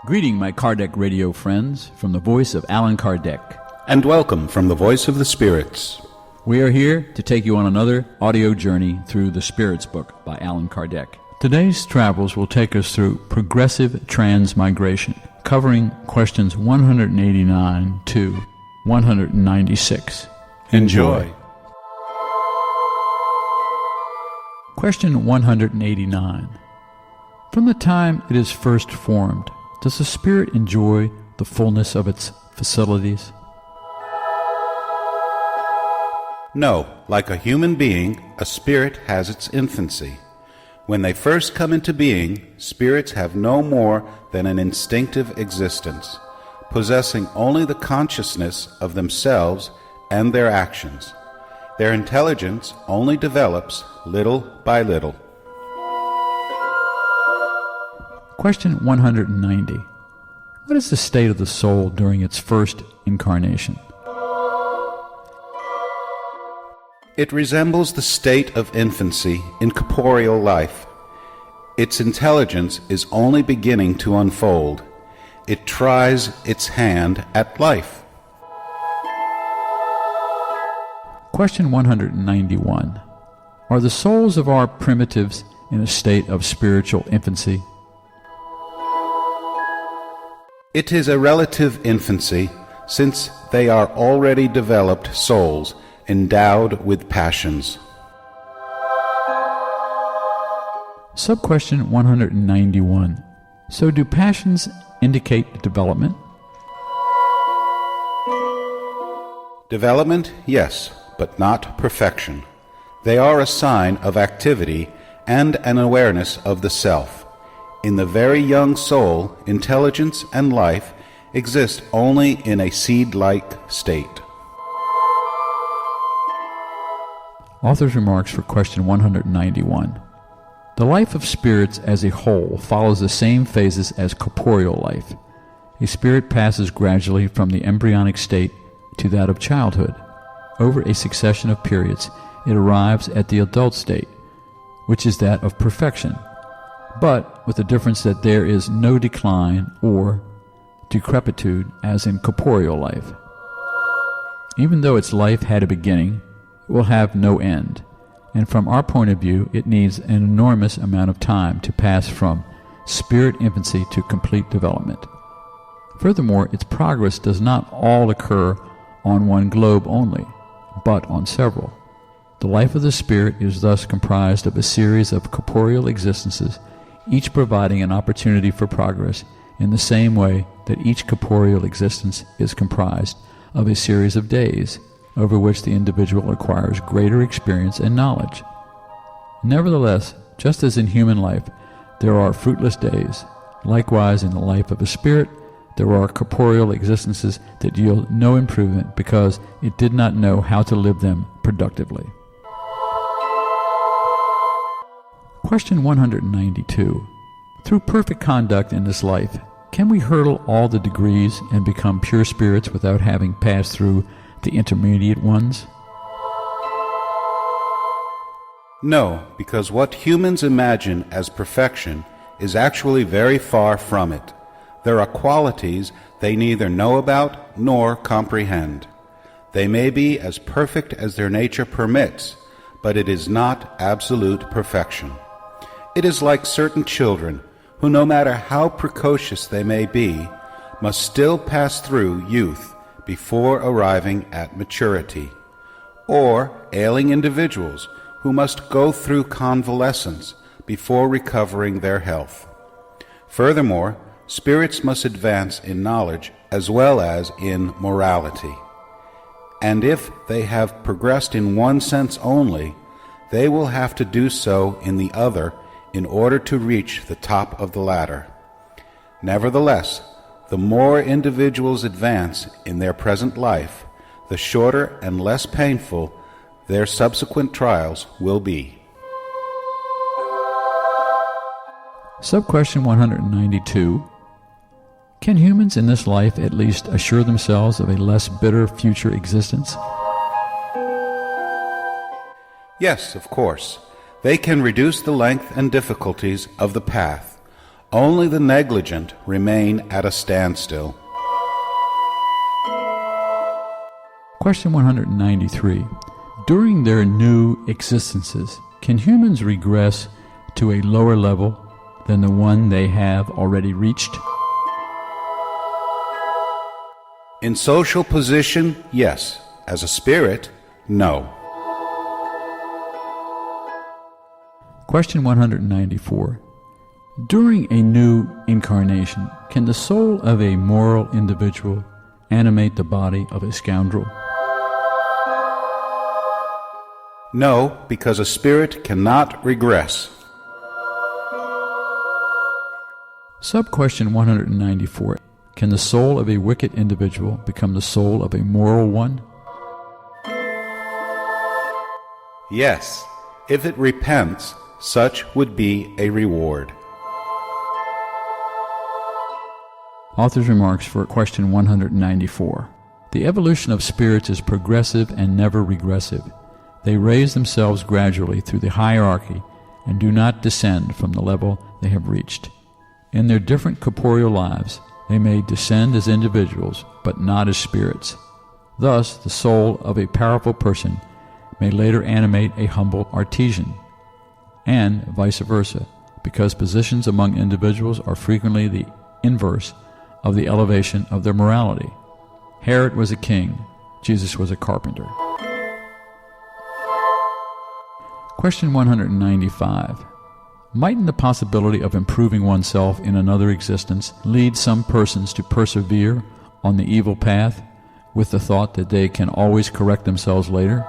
Greeting my Kardec radio friends from the voice of Allan Kardec. And welcome from the voice of the spirits. We are here to take you on another audio journey through the Spirits book by Allan Kardec. Today's travels will take us through Progressive Transmigration, covering questions 189 to 196. Enjoy. Question 189. From the time it is first formed, does the spirit enjoy the fullness of its facilities? No, like a human being, a spirit has its infancy. When they first come into being, spirits have no more than an instinctive existence, possessing only the consciousness of themselves and their actions. Their intelligence only develops little by little. Question 190. What is the state of the soul during its first incarnation? It resembles the state of infancy in corporeal life. Its intelligence is only beginning to unfold. It tries its hand at life. Question 191. Are the souls of our primitives in a state of spiritual infancy? It is a relative infancy, since they are already developed souls endowed with passions. Sub-question 191. So do passions indicate development? Development, yes, but not perfection. They are a sign of activity and an awareness of the self. In the very young soul, intelligence and life exist only in a seed-like state. Author's remarks for question 191. The life of spirits as a whole follows the same phases as corporeal life. A spirit passes gradually from the embryonic state to that of childhood. Over a succession of periods, it arrives at the adult state, which is that of perfection, but with the difference that there is no decline or decrepitude as in corporeal life. Even though its life had a beginning, it will have no end, and from our point of view, it needs an enormous amount of time to pass from spirit infancy to complete development. Furthermore, its progress does not all occur on one globe only, but on several. The life of the spirit is thus comprised of a series of corporeal existences, each providing an opportunity for progress in the same way that each corporeal existence is comprised of a series of days, over which the individual acquires greater experience and knowledge. Nevertheless, just as in human life there are fruitless days, likewise in the life of a spirit there are corporeal existences that yield no improvement because it did not know how to live them productively. Question 192. Through perfect conduct in this life, can we hurdle all the degrees and become pure spirits without having passed through the intermediate ones? No, because what humans imagine as perfection is actually very far from it. There are qualities they neither know about nor comprehend. They may be as perfect as their nature permits, but it is not absolute perfection. It is like certain children who, no matter how precocious they may be, must still pass through youth before arriving at maturity, or ailing individuals who must go through convalescence before recovering their health. Furthermore, spirits must advance in knowledge as well as in morality. And if they have progressed in one sense only, they will have to do so in the other in order to reach the top of the ladder. Nevertheless, the more individuals advance in their present life, the shorter and less painful their subsequent trials will be. Sub-question 192. Can humans in this life at least assure themselves of a less bitter future existence? Yes, of course. They can reduce the length and difficulties of the path. Only the negligent remain at a standstill. Question 193. During their new existences, can humans regress to a lower level than the one they have already reached? In social position, yes. As a spirit, no. Question 194. During a new incarnation, can the soul of a moral individual animate the body of a scoundrel? No, because a spirit cannot regress. Sub-question 194. Can the soul of a wicked individual become the soul of a moral one? Yes, if it repents, such would be a reward. Author's remarks for question 194. The evolution of spirits is progressive and never regressive. They raise themselves gradually through the hierarchy and do not descend from the level they have reached. In their different corporeal lives, they may descend as individuals, but not as spirits. Thus, the soul of a powerful person may later animate a humble artisan, and vice versa, because positions among individuals are frequently the inverse of the elevation of their morality. Herod was a king, Jesus was a carpenter. Question 195. Mightn't the possibility of improving oneself in another existence lead some persons to persevere on the evil path with the thought that they can always correct themselves later?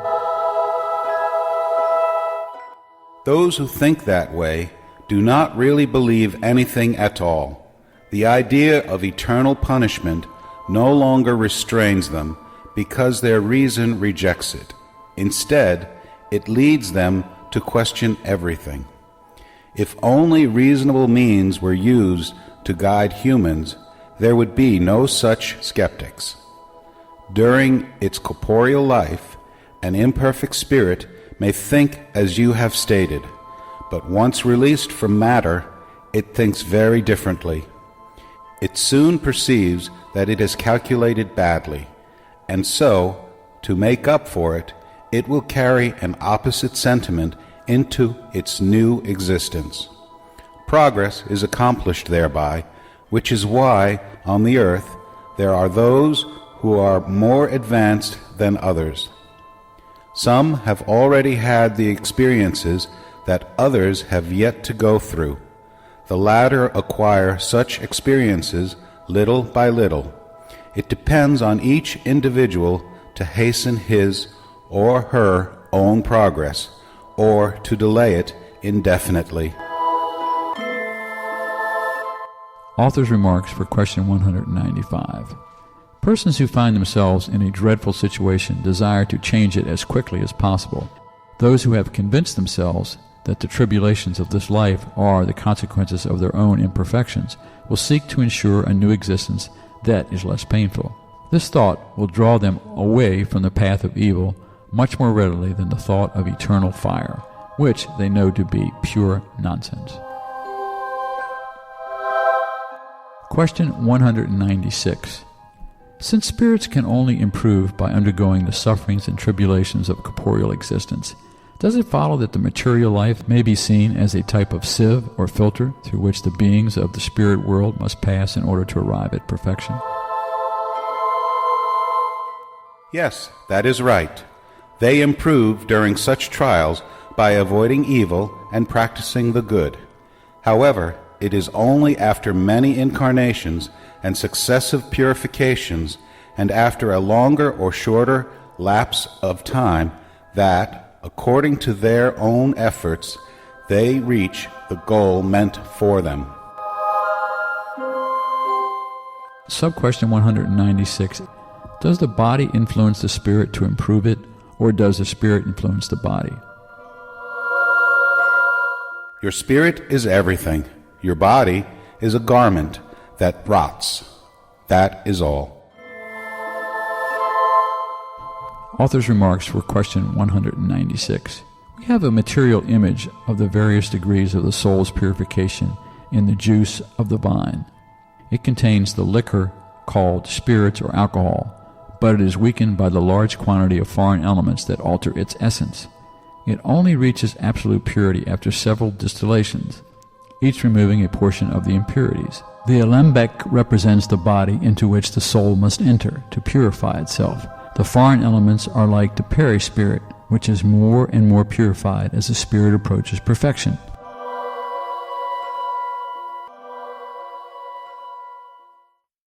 Those who think that way do not really believe anything at all. The idea of eternal punishment no longer restrains them because their reason rejects it. Instead, it leads them to question everything. If only reasonable means were used to guide humans, there would be no such skeptics. During its corporeal life, an imperfect spirit may think as you have stated, but once released from matter, it thinks very differently. It soon perceives that it has calculated badly, and so, to make up for it, it will carry an opposite sentiment into its new existence. Progress is accomplished thereby, which is why, on the earth, there are those who are more advanced than others. Some have already had the experiences that others have yet to go through. The latter acquire such experiences little by little. It depends on each individual to hasten his or her own progress, or to delay it indefinitely. Author's remarks for question 195. Persons who find themselves in a dreadful situation desire to change it as quickly as possible. Those who have convinced themselves that the tribulations of this life are the consequences of their own imperfections will seek to ensure a new existence that is less painful. This thought will draw them away from the path of evil much more readily than the thought of eternal fire, which they know to be pure nonsense. Question 196. Since spirits can only improve by undergoing the sufferings and tribulations of corporeal existence, does it follow that the material life may be seen as a type of sieve or filter through which the beings of the spirit world must pass in order to arrive at perfection? Yes, that is right. They improve during such trials by avoiding evil and practicing the good. However, it is only after many incarnations and successive purifications, and after a longer or shorter lapse of time, that, according to their own efforts, they reach the goal meant for them. Sub-question 196. Does the body influence the spirit to improve it, or does the spirit influence the body? Your spirit is everything. Your body is a garment that rots. That is all. Author's remarks for question 196. We have a material image of the various degrees of the soul's purification in the juice of the vine. It contains the liquor called spirits or alcohol, but it is weakened by the large quantity of foreign elements that alter its essence. It only reaches absolute purity after several distillations, each removing a portion of the impurities. The alembic represents the body into which the soul must enter to purify itself. The foreign elements are like the perispirit, which is more and more purified as the spirit approaches perfection.